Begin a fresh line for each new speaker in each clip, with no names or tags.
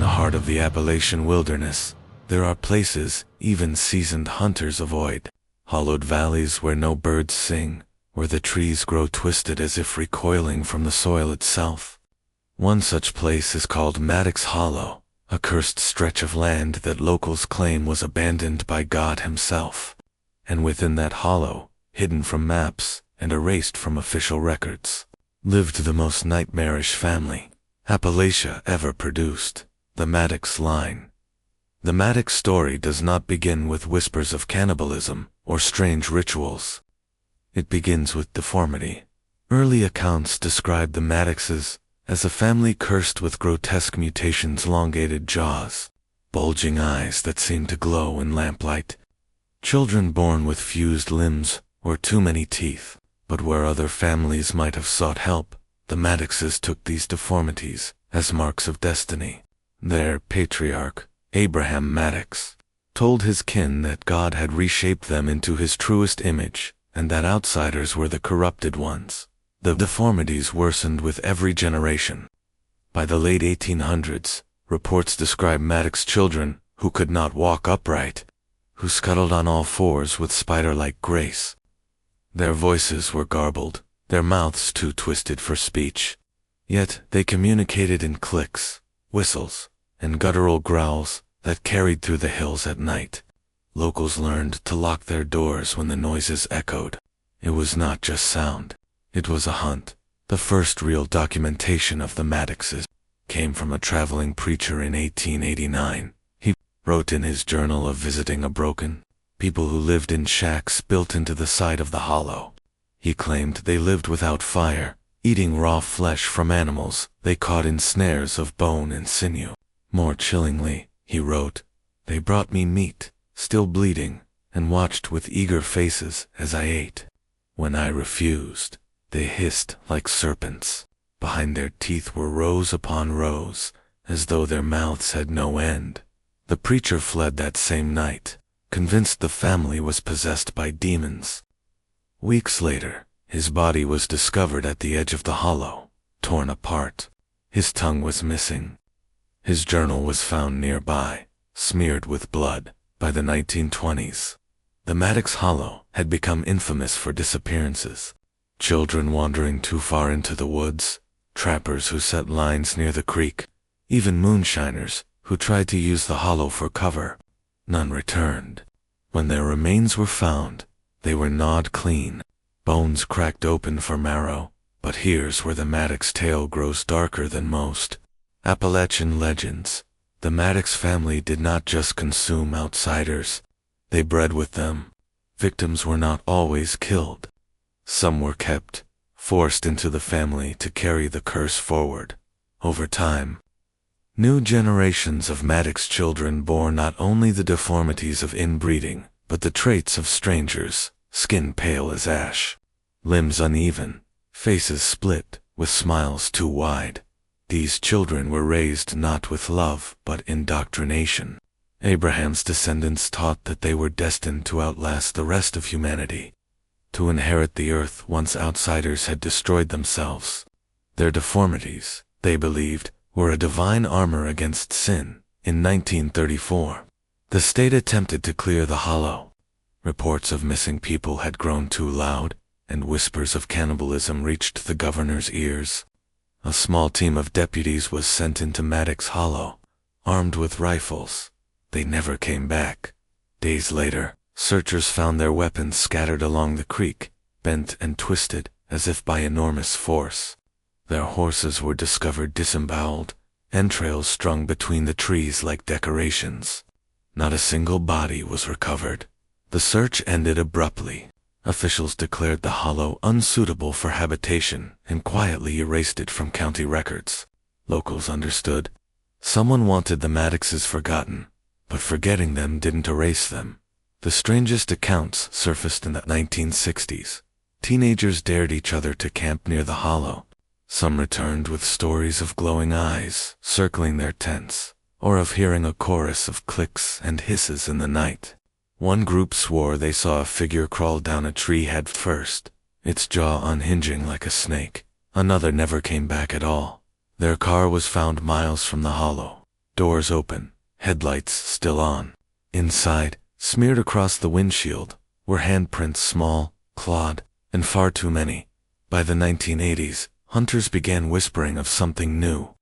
the heart of the Appalachian wilderness, there are places even seasoned hunters avoid. Hollowed valleys where no birds sing, where the trees grow twisted as if recoiling from the soil itself. One such place is called Maddox Hollow, a cursed stretch of land that locals claim was abandoned by God himself. And within that hollow, hidden from maps and erased from official records, lived the most nightmarish family Appalachia ever produced, the Maddox line. The Maddox story does not begin with whispers of cannibalism or strange rituals. It begins with deformity. Early accounts describe the Maddoxes as a family cursed with grotesque mutations, elongated jaws, bulging eyes that seem to glow in lamplight, children born with fused limbs or too many teeth. But where other families might have sought help, the Maddoxes took these deformities as marks of destiny. Their patriarch, Abraham Maddox, told his kin that God had reshaped them into his truest image, and that outsiders were the corrupted ones. The deformities worsened with every generation. By the late 1800s, reports describe Maddox children who could not walk upright, who scuttled on all fours with spider-like grace. Their voices were garbled, their mouths too twisted for speech. Yet they communicated in clicks, whistles, and guttural growls that carried through the hills at night. Locals learned to lock their doors when the noises echoed. It was not just sound. It was a hunt. The first real documentation of the Maddoxes came from a traveling preacher in 1889. He wrote in his journal of visiting a broken people who lived in shacks built into the side of the hollow. He claimed they lived without fire, eating raw flesh from animals they caught in snares of bone and sinew. More chillingly, he wrote, "They brought me meat, still bleeding, and watched with eager faces as I ate. When I refused, they hissed like serpents. Behind their teeth were rows upon rows, as though their mouths had no end." The preacher fled that same night, convinced the family was possessed by demons. Weeks later, his body was discovered at the edge of the hollow, torn apart. His tongue was missing. His journal was found nearby, smeared with blood. By the 1920s, the Maddox Hollow had become infamous for disappearances. Children wandering too far into the woods, trappers who set lines near the creek, even moonshiners who tried to use the hollow for cover. None returned. When their remains were found, they were gnawed clean, bones cracked open for marrow. But here's where the Maddox tale grows darker than most. Appalachian legends. The Maddox family did not just consume outsiders, they bred with them. Victims were not always killed. Some were kept, forced into the family to carry the curse forward. Over time, new generations of Maddox children bore not only the deformities of inbreeding, but the traits of strangers: skin pale as ash, limbs uneven, faces split, with smiles too wide. These children were raised not with love, but indoctrination. Abraham's descendants taught that they were destined to outlast the rest of humanity, to inherit the earth once outsiders had destroyed themselves. Their deformities, they believed, were a divine armor against sin. In 1934, the state attempted to clear the hollow. Reports of missing people had grown too loud, and whispers of cannibalism reached the governor's ears. A small team of deputies was sent into Maddox Hollow, armed with rifles. They never came back. Days later, searchers found their weapons scattered along the creek, bent and twisted as if by enormous force. Their horses were discovered disemboweled, entrails strung between the trees like decorations. Not a single body was recovered. The search ended abruptly. Officials declared the hollow unsuitable for habitation and quietly erased it from county records. Locals understood. Someone wanted the Maddoxes forgotten, but forgetting them didn't erase them. The strangest accounts surfaced in the 1960s. Teenagers dared each other to camp near the hollow. Some returned with stories of glowing eyes circling their tents, or of hearing a chorus of clicks and hisses in the night. One group swore they saw a figure crawl down a tree head first, its jaw unhinging like a snake. Another never came back at all. Their car was found miles from the hollow, Doors open, headlights still on. Inside, smeared across the windshield, were handprints, small, clawed, and far too many. By the 1980s, hunters began whispering of something new.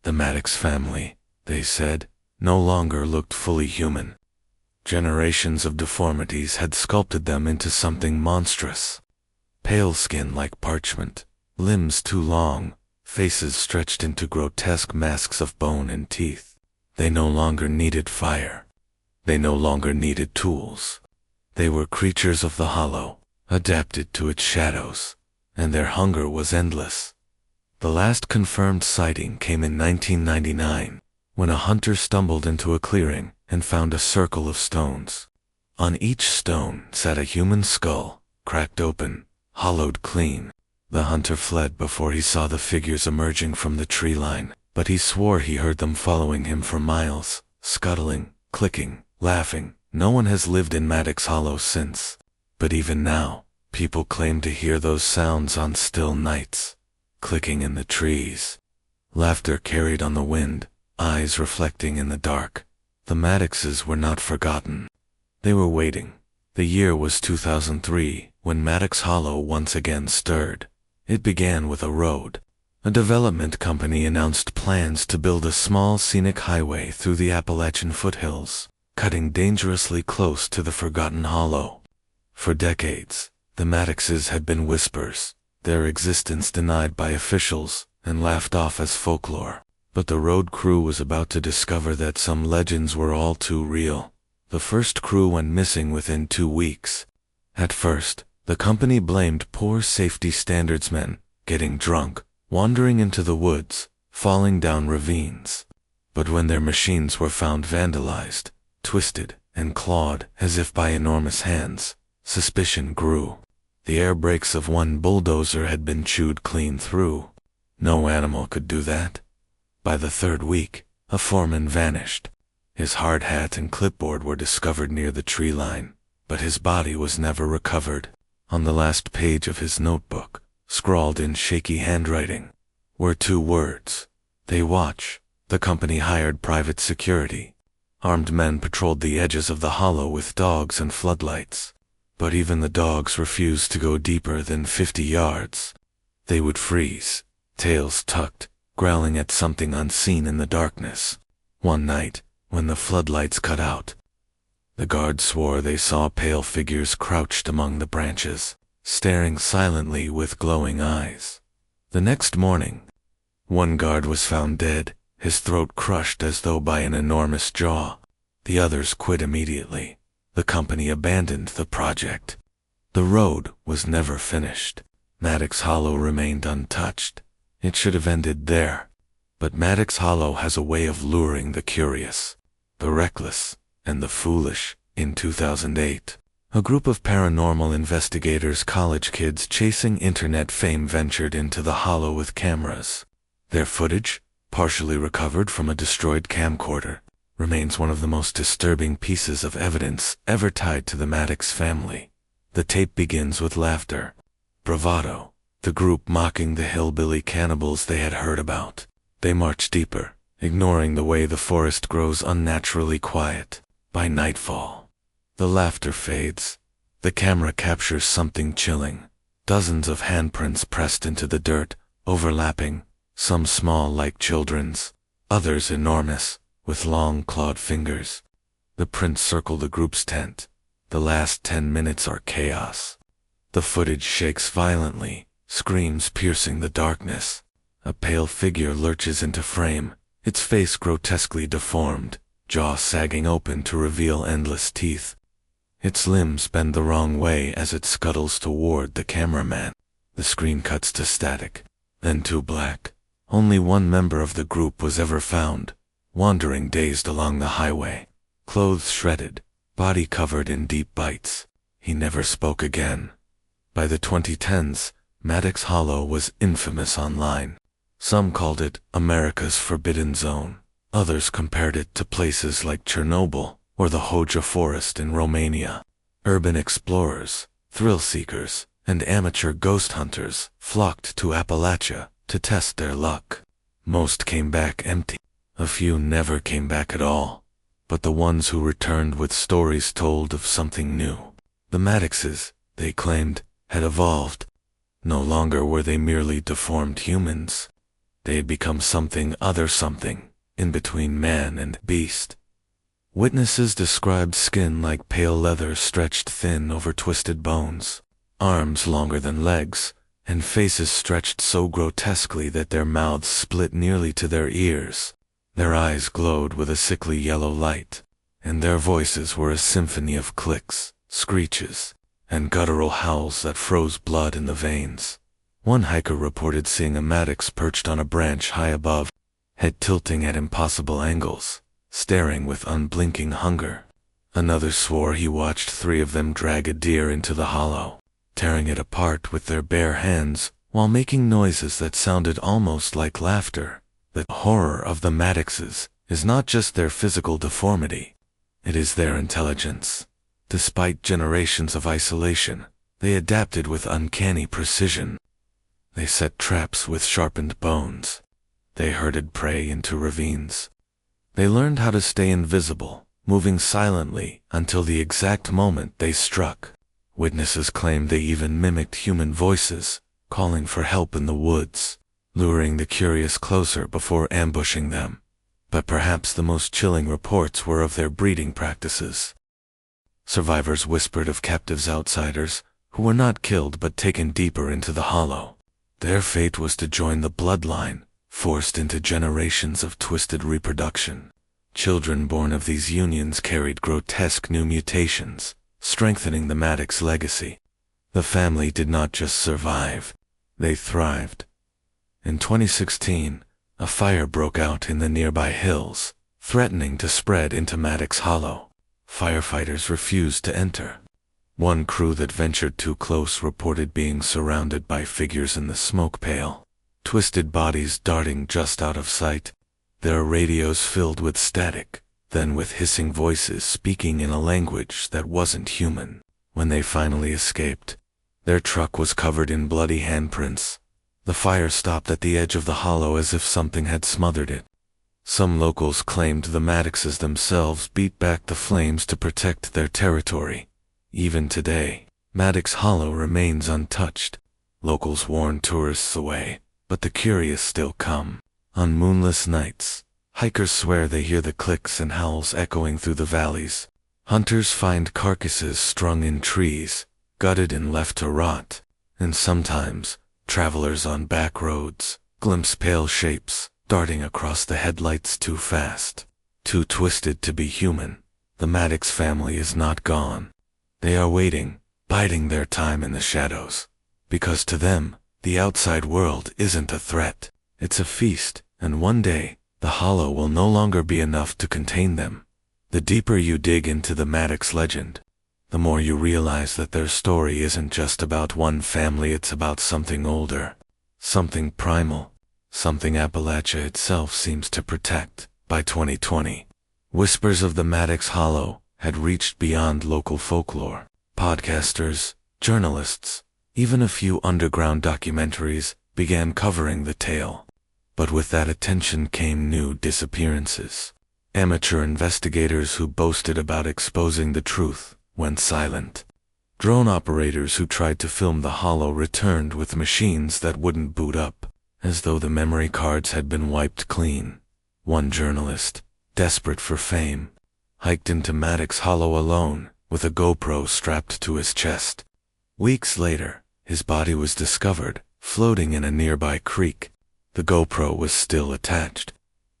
The Maddox family, they said, no longer looked fully human. Generations of deformities had sculpted them into something monstrous. Pale skin like parchment, limbs too long, faces stretched into grotesque masks of bone and teeth. They no longer needed fire. They no longer needed tools. They were creatures of the hollow, adapted to its shadows, and their hunger was endless. The last confirmed sighting came in 1999, when a hunter stumbled into a clearing and found a circle of stones. On each stone sat a human skull, cracked open, hollowed clean. The hunter fled before he saw the figures emerging from the tree line, but he swore he heard them following him for miles, scuttling, clicking, laughing. No one has lived in Maddox Hollow since. But even now, people claim to hear those sounds on still nights, clicking in the trees. Laughter carried on the wind, eyes reflecting in the dark. The Maddoxes were not forgotten. They were waiting. The year was 2003, when Maddox Hollow once again stirred. It began with a road. A development company announced plans to build a small scenic highway through the Appalachian foothills, cutting dangerously close to the forgotten hollow. For decades, the Maddoxes had been whispers, their existence denied by officials and laughed off as folklore. But the road crew was about to discover that some legends were all too real. The first crew went missing within 2 weeks. At first, the company blamed poor safety standards men, getting drunk, wandering into the woods, falling down ravines. But when their machines were found vandalized, twisted, and clawed as if by enormous hands, suspicion grew. The air brakes of one bulldozer had been chewed clean through. No animal could do that. By the 3rd week, a foreman vanished. His hard hat and clipboard were discovered near the tree line, but his body was never recovered. On the last page of his notebook, scrawled in shaky handwriting, were 2 words. They watch. The company hired private security. Armed men patrolled the edges of the hollow with dogs and floodlights. But even the dogs refused to go deeper than 50 yards. They would freeze, tails tucked, growling at something unseen in the darkness. One night, when the floodlights cut out, the guards swore they saw pale figures crouched among the branches, staring silently with glowing eyes. The next morning, one guard was found dead, his throat crushed as though by an enormous jaw. The others quit immediately. The company abandoned the project. The road was never finished. Maddox Hollow remained untouched. It should have ended there. But Maddox Hollow has a way of luring the curious, the reckless, and the foolish. In 2008, a group of paranormal investigators, college kids chasing internet fame, ventured into the hollow with cameras. Their footage, partially recovered from a destroyed camcorder, remains one of the most disturbing pieces of evidence ever tied to the Maddox family. The tape begins with laughter, bravado, the group mocking the hillbilly cannibals they had heard about. They march deeper, ignoring the way the forest grows unnaturally quiet. By nightfall, the laughter fades. The camera captures something chilling. Dozens of handprints pressed into the dirt, overlapping, some small like children's, others enormous, with long clawed fingers. The prints circle the group's tent. The last 10 minutes are chaos. The footage shakes violently, screams piercing the darkness. A pale figure lurches into frame, its face grotesquely deformed, jaw sagging open to reveal endless teeth. Its limbs bend the wrong way as it scuttles toward the cameraman. The screen cuts to static, then to black. Only one member of the group was ever found, wandering dazed along the highway, clothes shredded, body covered in deep bites. He never spoke again. By the 2010s, Maddox Hollow was infamous online. Some called it America's Forbidden Zone. Others compared it to places like Chernobyl or the Hoja Forest in Romania. Urban explorers, thrill seekers, and amateur ghost hunters flocked to Appalachia to test their luck. Most came back empty. A few never came back at all, but the ones who returned with stories told of something new. The Maddoxes, they claimed, had evolved. No longer were they merely deformed humans. They had become something in between man and beast. Witnesses described skin like pale leather stretched thin over twisted bones, arms longer than legs, and faces stretched so grotesquely that their mouths split nearly to their ears. Their eyes glowed with a sickly yellow light, and their voices were a symphony of clicks, screeches, and guttural howls that froze blood in the veins. One hiker reported seeing a Maddox perched on a branch high above, head tilting at impossible angles, staring with unblinking hunger. Another swore he watched 3 of them drag a deer into the hollow, tearing it apart with their bare hands while making noises that sounded almost like laughter. The horror of the Maddoxes is not just their physical deformity, it is their intelligence. Despite generations of isolation, they adapted with uncanny precision. They set traps with sharpened bones. They herded prey into ravines. They learned how to stay invisible, moving silently until the exact moment they struck. Witnesses claimed they even mimicked human voices, calling for help in the woods, luring the curious closer before ambushing them. But perhaps the most chilling reports were of their breeding practices. Survivors whispered of captives outsiders, who were not killed but taken deeper into the hollow. Their fate was to join the bloodline, forced into generations of twisted reproduction. Children born of these unions carried grotesque new mutations, strengthening the Maddox legacy. The family did not just survive, they thrived. In 2016, a fire broke out in the nearby hills, threatening to spread into Maddox Hollow. Firefighters refused to enter. One crew that ventured too close reported being surrounded by figures in the smoke pale, twisted bodies darting just out of sight, their radios filled with static, then with hissing voices speaking in a language that wasn't human. When they finally escaped, their truck was covered in bloody handprints. The fire stopped at the edge of the hollow as if something had smothered it. Some locals claimed the Maddoxes themselves beat back the flames to protect their territory. Even today, Maddox Hollow remains untouched. Locals warn tourists away, but the curious still come. On moonless nights, hikers swear they hear the clicks and howls echoing through the valleys. Hunters find carcasses strung in trees, gutted and left to rot, and sometimes, travelers on back roads glimpse pale shapes darting across the headlights too fast. Too twisted to be human, the Maddox family is not gone. They are waiting, biding their time in the shadows. Because to them, the outside world isn't a threat, it's a feast, and one day, the hollow will no longer be enough to contain them. The deeper you dig into the Maddox legend, the more you realize that their story isn't just about one family, it's about something older, something primal, something Appalachia itself seems to protect. By 2020, whispers of the Maddox Hollow had reached beyond local folklore. Podcasters, journalists, even a few underground documentaries began covering the tale. But with that attention came new disappearances. Amateur investigators who boasted about exposing the truth went silent. Drone operators who tried to film the hollow returned with machines that wouldn't boot up, as though the memory cards had been wiped clean. One journalist, desperate for fame, hiked into Maddox Hollow alone, with a GoPro strapped to his chest. Weeks later, his body was discovered, floating in a nearby creek. The GoPro was still attached,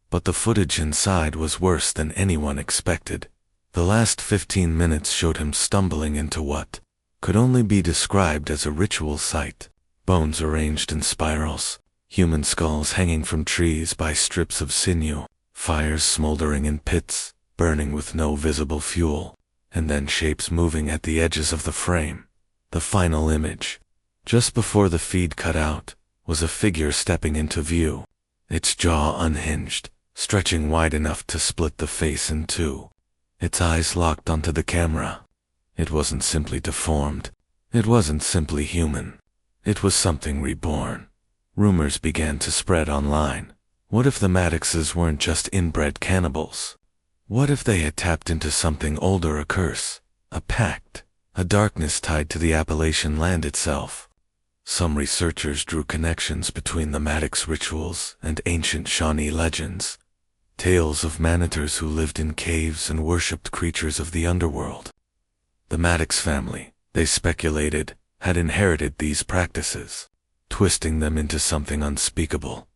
but the footage inside was worse than anyone expected. The last 15 minutes showed him stumbling into what could only be described as a ritual site. Bones arranged in spirals, human skulls hanging from trees by strips of sinew, fires smoldering in pits, burning with no visible fuel, and then shapes moving at the edges of the frame. The final image, just before the feed cut out, was a figure stepping into view, its jaw unhinged, stretching wide enough to split the face in two. Its eyes locked onto the camera. It wasn't simply deformed. It wasn't simply human. It was something reborn. Rumors began to spread online. What if the Maddoxes weren't just inbred cannibals? What if they had tapped into something older, a curse, a pact, a darkness tied to the Appalachian land itself? Some researchers drew connections between the Maddox rituals and ancient Shawnee legends, tales of manators who lived in caves and worshipped creatures of the underworld. The Maddox family, they speculated, had inherited these practices, twisting them into something unspeakable.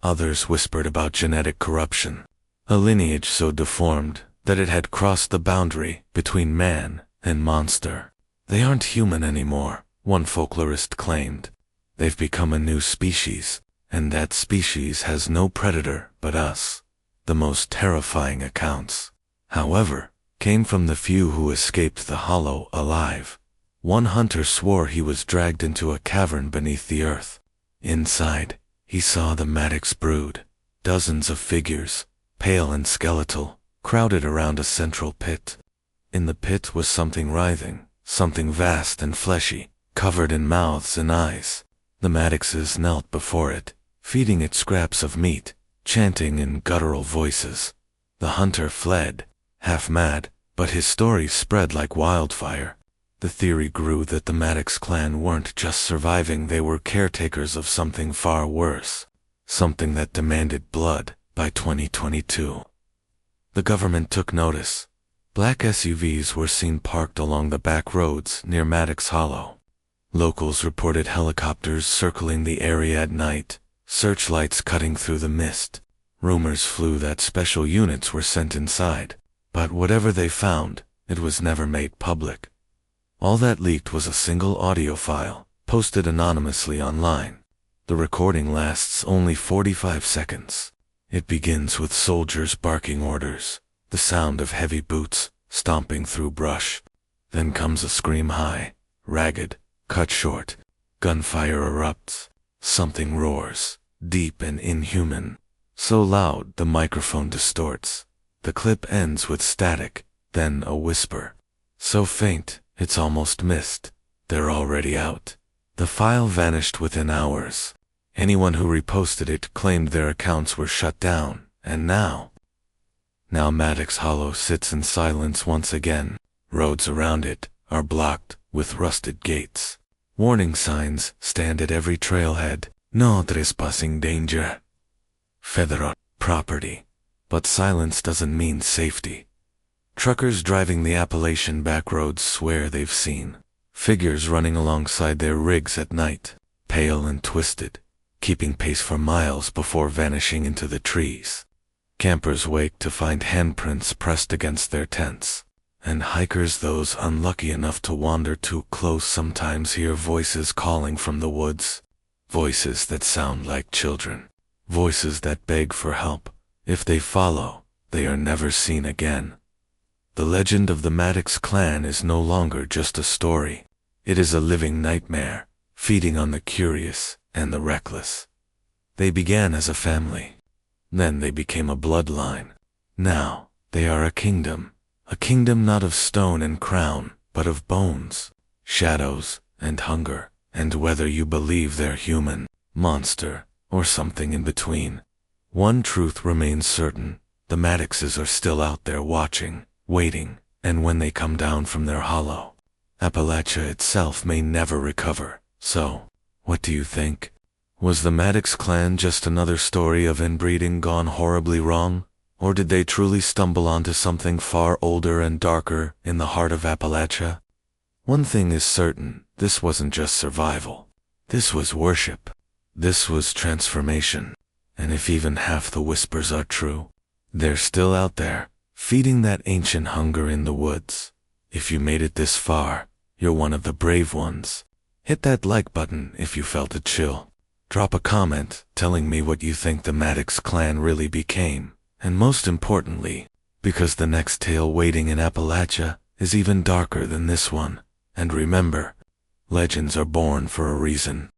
Others whispered about genetic corruption, a lineage so deformed that it had crossed the boundary between man and monster. They aren't human anymore, one folklorist claimed. They've become a new species, and that species has no predator but us. The most terrifying accounts, however, came from the few who escaped the hollow alive. One hunter swore he was dragged into a cavern beneath the earth. Inside, he saw the Maddox brood, dozens of figures, pale and skeletal, crowded around a central pit. In the pit was something writhing, something vast and fleshy, covered in mouths and eyes. The Maddoxes knelt before it, feeding it scraps of meat, chanting in guttural voices. The hunter fled, half mad, but his story spread like wildfire. The theory grew that the Maddox clan weren't just surviving, they were caretakers of something far worse, something that demanded blood. By 2022, the government took notice. Black SUVs were seen parked along the back roads near Maddox Hollow. Locals reported helicopters circling the area at night, searchlights cutting through the mist. Rumors flew that special units were sent inside, but whatever they found, it was never made public. All that leaked was a single audio file, posted anonymously online. The recording lasts only 45 seconds. It begins with soldiers barking orders, the sound of heavy boots stomping through brush. Then comes a scream high, ragged, cut short. Gunfire erupts. Something roars, deep and inhuman, so loud the microphone distorts. The clip ends with static, then a whisper, so faint it's almost missed. They're already out. The file vanished within hours. Anyone who reposted it claimed their accounts were shut down, and now Maddox Hollow sits in silence once again. Roads around it are blocked with rusted gates. Warning signs stand at every trailhead. No trespassing danger. Federal property. But silence doesn't mean safety. Truckers driving the Appalachian backroads swear they've seen figures running alongside their rigs at night, pale and twisted, keeping pace for miles before vanishing into the trees. Campers wake to find handprints pressed against their tents, and hikers, those unlucky enough to wander too close, sometimes hear voices calling from the woods. Voices that sound like children. Voices that beg for help. If they follow, they are never seen again. The legend of the Maddox clan is no longer just a story. It is a living nightmare, feeding on the curious and the reckless. They began as a family. Then they became a bloodline. Now, they are a kingdom not of stone and crown, but of bones, shadows, and hunger, and whether you believe they're human, monster, or something in between. One truth remains certain: the Maddoxes are still out there watching, waiting, and when they come down from their hollow, Appalachia itself may never recover. So, what do you think? Was the Maddox clan just another story of inbreeding gone horribly wrong? Or did they truly stumble onto something far older and darker in the heart of Appalachia? One thing is certain: this wasn't just survival. This was worship. This was transformation. And if even half the whispers are true, they're still out there, feeding that ancient hunger in the woods. If you made it this far, you're one of the brave ones. Hit that like button if you felt a chill. Drop a comment telling me what you think the Maddox clan really became. And most importantly, because the next tale waiting in Appalachia is even darker than this one. And remember, legends are born for a reason.